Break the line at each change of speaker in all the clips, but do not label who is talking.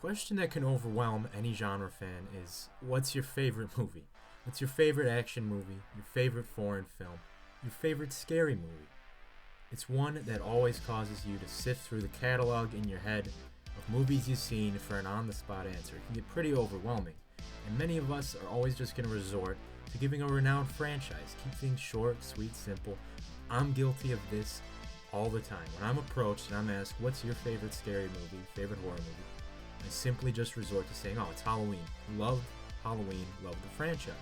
question that can overwhelm any genre fan is, what's your favorite movie? What's your favorite action movie, your favorite foreign film, your favorite scary movie? It's one that always causes you to sift through the catalog in your head of movies you've seen for an on-the-spot answer. It can get pretty overwhelming, and many of us are always just going to resort to giving a renowned franchise. Keep things short, sweet, simple. I'm guilty of this all the time. When I'm approached and I'm asked, what's your favorite scary movie, favorite horror movie? I simply just resort to saying, oh, it's Halloween. Love Halloween, love the franchise.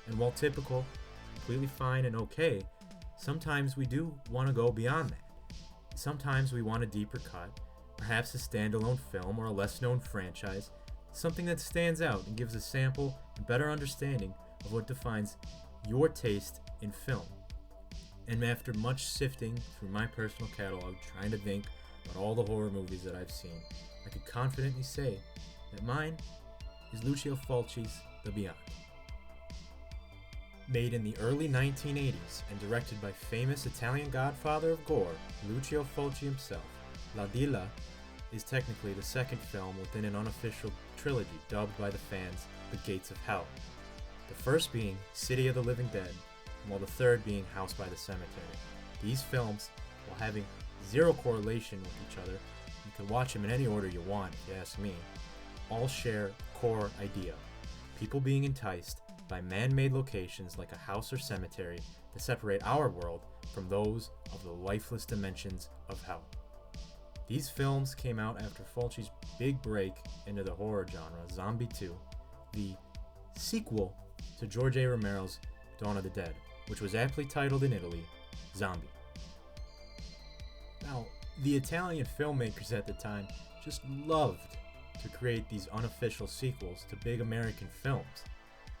And while typical, completely fine and okay, sometimes we do want to go beyond that. Sometimes we want a deeper cut, perhaps a standalone film or a less known franchise, something that stands out and gives a sample and better understanding of what defines your taste in film. And after much sifting through my personal catalog, trying to think about all the horror movies that I've seen, I could confidently say that mine is Lucio Fulci's The Beyond. Made in the early 1980s and directed by famous Italian godfather of gore, Lucio Fulci himself, La Dilla is technically the second film within an unofficial trilogy dubbed by the fans The Gates of Hell. The first being City of the Living Dead, while the third being House by the Cemetery. These films, while having zero correlation with each other, you can watch them in any order you want if you ask me, all share a core idea. People being enticed by man-made locations like a house or cemetery that separate our world from those of the lifeless dimensions of hell. These films came out after Fulci's big break into the horror genre, Zombie 2, the sequel to George A. Romero's Dawn of the Dead, which was aptly titled in Italy, Zombie. Now, the Italian filmmakers at the time just loved to create these unofficial sequels to big American films.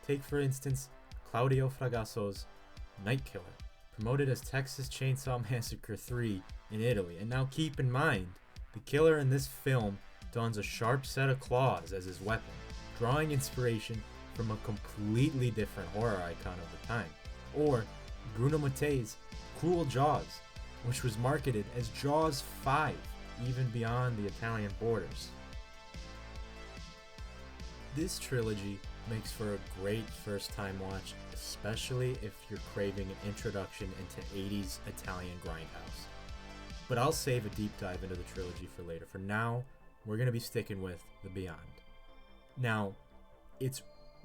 Take, for instance, Claudio Fragasso's Night Killer, promoted as Texas Chainsaw Massacre 3 in Italy. And now keep in mind, the killer in this film dons a sharp set of claws as his weapon, drawing inspiration from a completely different horror icon of the time. Or Bruno Mattei's Cruel Jaws, which was marketed as Jaws 5, even beyond the Italian borders. This trilogy makes for a great first-time watch, especially if you're craving an introduction into 80s Italian grindhouse. But I'll save a deep dive into the trilogy for later. For now, we're going to be sticking with The Beyond. Now, it's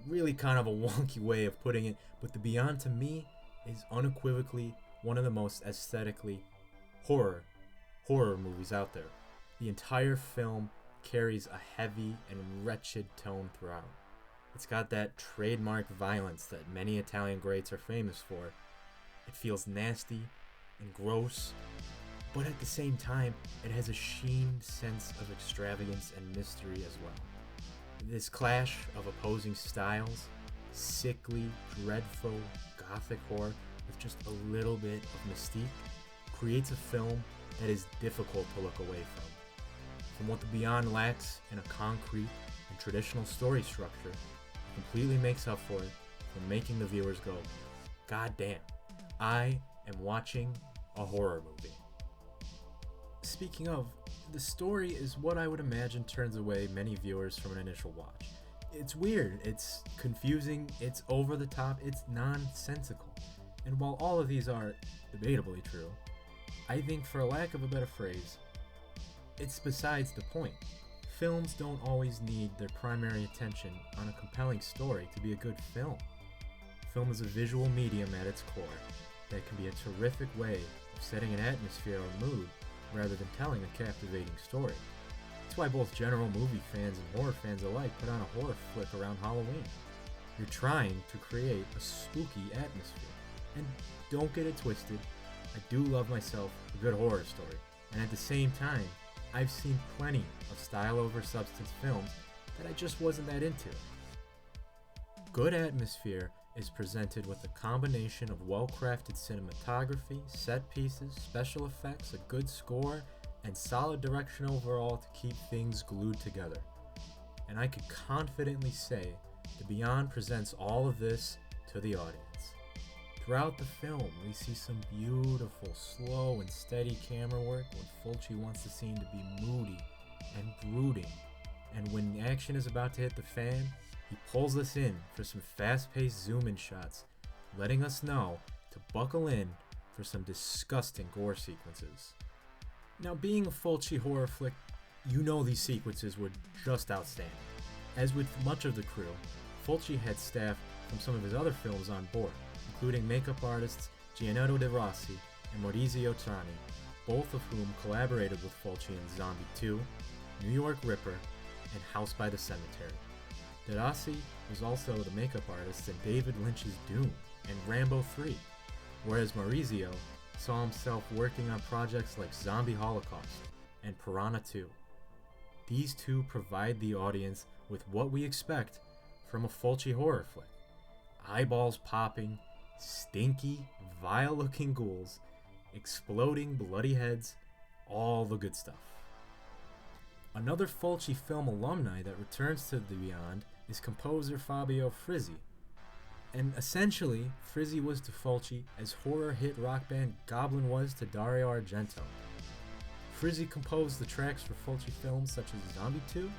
really kind of a wonky way of putting it, but The Beyond to me is unequivocally one of the most aesthetically horror movies out there. The entire film carries a heavy and wretched tone throughout. It's got that trademark violence that many Italian greats are famous for. It feels nasty and gross, but at the same time, it has a sheen sense of extravagance and mystery as well. This clash of opposing styles, sickly, dreadful, gothic horror with just a little bit of mystique, creates a film that is difficult to look away from. From what The Beyond lacks in a concrete and traditional story structure, it completely makes up for it from making the viewers go, God damn, I am watching a horror movie. Speaking of, the story is what I would imagine turns away many viewers from an initial watch. It's weird, it's confusing, it's over the top, it's nonsensical. And while all of these are debatably true, I think, for lack of a better phrase, it's besides the point. Films don't always need their primary attention on a compelling story to be a good film. Film is a visual medium at its core that can be a terrific way of setting an atmosphere or mood rather than telling a captivating story. That's why both general movie fans and horror fans alike put on a horror flick around Halloween. You're trying to create a spooky atmosphere. And don't get it twisted, I do love myself a good horror story, and at the same time, I've seen plenty of style over substance films that I just wasn't that into. Good atmosphere is presented with a combination of well-crafted cinematography, set pieces, special effects, a good score, and solid direction overall to keep things glued together. And I could confidently say The Beyond presents all of this to the audience. Throughout the film, we see some beautiful, slow and steady camera work when Fulci wants the scene to be moody and brooding, and when the action is about to hit the fan, he pulls us in for some fast-paced zoom-in shots, letting us know to buckle in for some disgusting gore sequences. Now, being a Fulci horror flick, you know these sequences were just outstanding. As with much of the crew, Fulci had staff from some of his other films on board, including makeup artists Gianetto De Rossi and Maurizio Trani, both of whom collaborated with Fulci in Zombie 2, New York Ripper, and House by the Cemetery. De Rossi was also the makeup artist in David Lynch's Doom and Rambo 3, whereas Maurizio saw himself working on projects like Zombie Holocaust and Piranha 2. These two provide the audience with what we expect from a Fulci horror flick. Eyeballs popping, stinky, vile-looking ghouls, exploding bloody heads, all the good stuff. Another Fulci film alumni that returns to the Beyond is composer Fabio Frizzi. And essentially, Frizzi was to Fulci as horror hit rock band Goblin was to Dario Argento. Frizzi composed the tracks for Fulci films such as Zombie 2,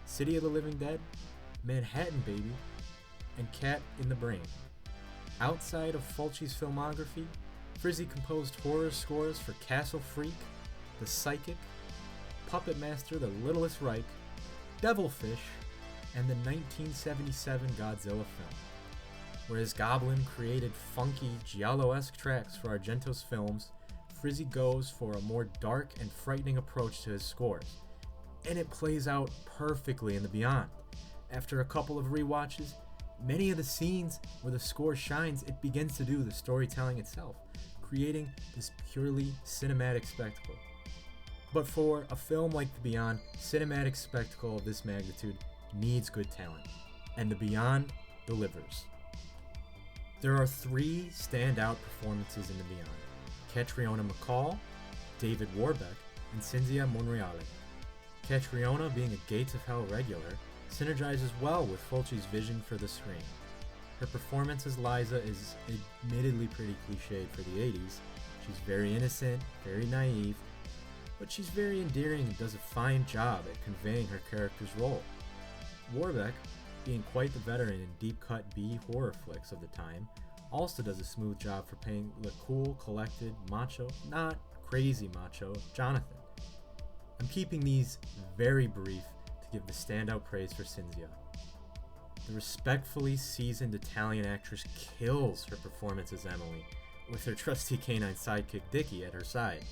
City of the Living Dead, Manhattan Baby, and Cat in the Brain. Outside of Fulci's filmography, Frizzi composed horror scores for Castle Freak, The Psychic, Puppet Master The Littlest Reich, Devilfish, and the 1977 Godzilla film. Whereas Goblin created funky, giallo-esque tracks for Argento's films, Frizzi goes for a more dark and frightening approach to his scores, and it plays out perfectly in the Beyond. After a couple of rewatches, many of the scenes where the score shines, it begins to do the storytelling itself, creating this purely cinematic spectacle. But for a film like The Beyond, cinematic spectacle of this magnitude needs good talent, and The Beyond delivers. There are three standout performances in The Beyond: Catriona MacColl, David Warbeck, and Cinzia Monreale. Catriona, being a Gates of Hell regular, synergizes well with Fulci's vision for the screen. Her performance as Liza is admittedly pretty cliched for the 80s. She's very innocent, very naive, but she's very endearing and does a fine job at conveying her character's role. Warbeck, being quite the veteran in deep-cut B horror flicks of the time, also does a smooth job for playing the cool, collected, macho, not crazy macho, Jonathan. I'm keeping these very brief to give the standout praise for Cinzia. The respectfully seasoned Italian actress kills her performance as Emily, with her trusty canine sidekick Dickie at her side.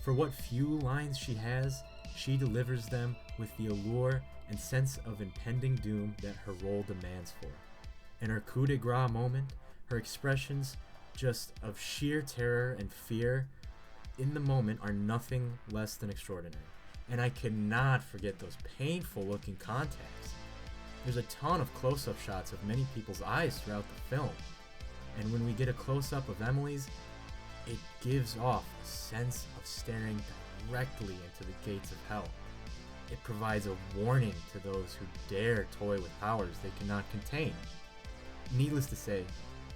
For what few lines she has, she delivers them with the allure and sense of impending doom that her role demands for. In her coup de grace moment, her expressions just of sheer terror and fear in the moment are nothing less than extraordinary. And I cannot forget those painful looking contacts. There's a ton of close-up shots of many people's eyes throughout the film, and when we get a close-up of Emily's, it gives off a sense of staring directly into the gates of hell. It provides a warning to those who dare toy with powers they cannot contain. Needless to say,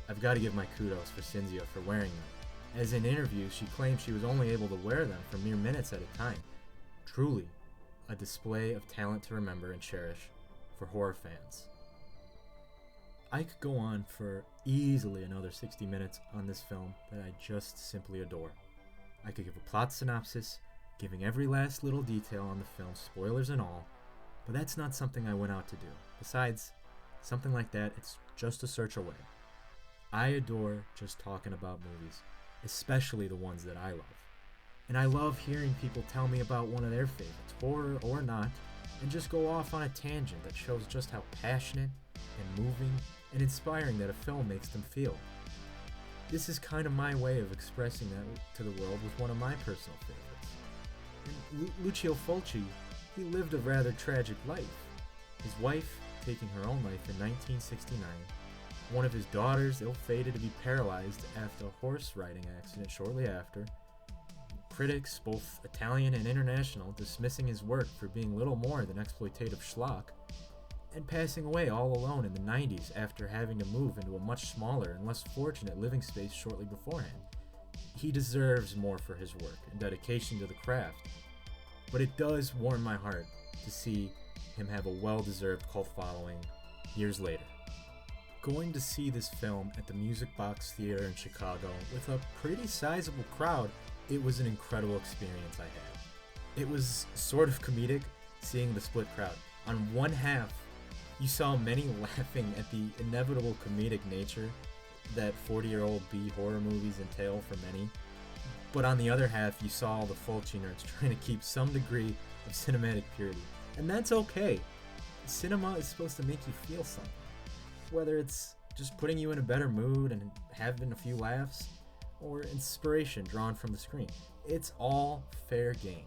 I've got to give my kudos for Cinzia for wearing them, as in interviews she claimed she was only able to wear them for mere minutes at a time. Truly, a display of talent to remember and cherish for horror fans. I could go on for easily another 60 minutes on this film that I just simply adore. I could give a plot synopsis, giving every last little detail on the film, spoilers and all, but that's not something I went out to do. Besides, something like that, it's just a search away. I adore just talking about movies, especially the ones that I love. And I love hearing people tell me about one of their favorites, horror or not, and just go off on a tangent that shows just how passionate and moving and inspiring that a film makes them feel. This is kind of my way of expressing that to the world with one of my personal favorites. And Lucio Fulci, he lived a rather tragic life. His wife taking her own life in 1969, one of his daughters ill-fated to be paralyzed after a horse riding accident shortly after, critics, both Italian and international, dismissing his work for being little more than exploitative schlock, and passing away all alone in the 90s after having to move into a much smaller and less fortunate living space shortly beforehand. He deserves more for his work and dedication to the craft, but it does warm my heart to see him have a well-deserved cult following years later. Going to see this film at the Music Box Theater in Chicago with a pretty sizable crowd, it was an incredible experience I had. It was sort of comedic seeing the split crowd. On one half, you saw many laughing at the inevitable comedic nature that 40-year-old B horror movies entail for many. But on the other half, you saw all the Fulci nerds trying to keep some degree of cinematic purity. And that's okay. Cinema is supposed to make you feel something. Whether it's just putting you in a better mood and having a few laughs, or inspiration drawn from the screen. It's all fair game.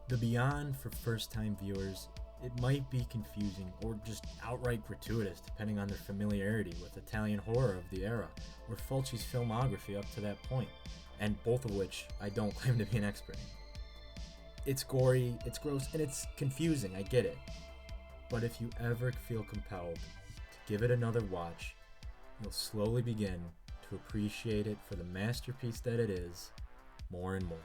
The Beyond for first-time viewers, it might be confusing or just outright gratuitous depending on their familiarity with Italian horror of the era or Fulci's filmography up to that point, and both of which I don't claim to be an expert in. It's gory, it's gross, and it's confusing, I get it. But if you ever feel compelled to give it another watch, you'll slowly begin to appreciate it for the masterpiece that it is more and more.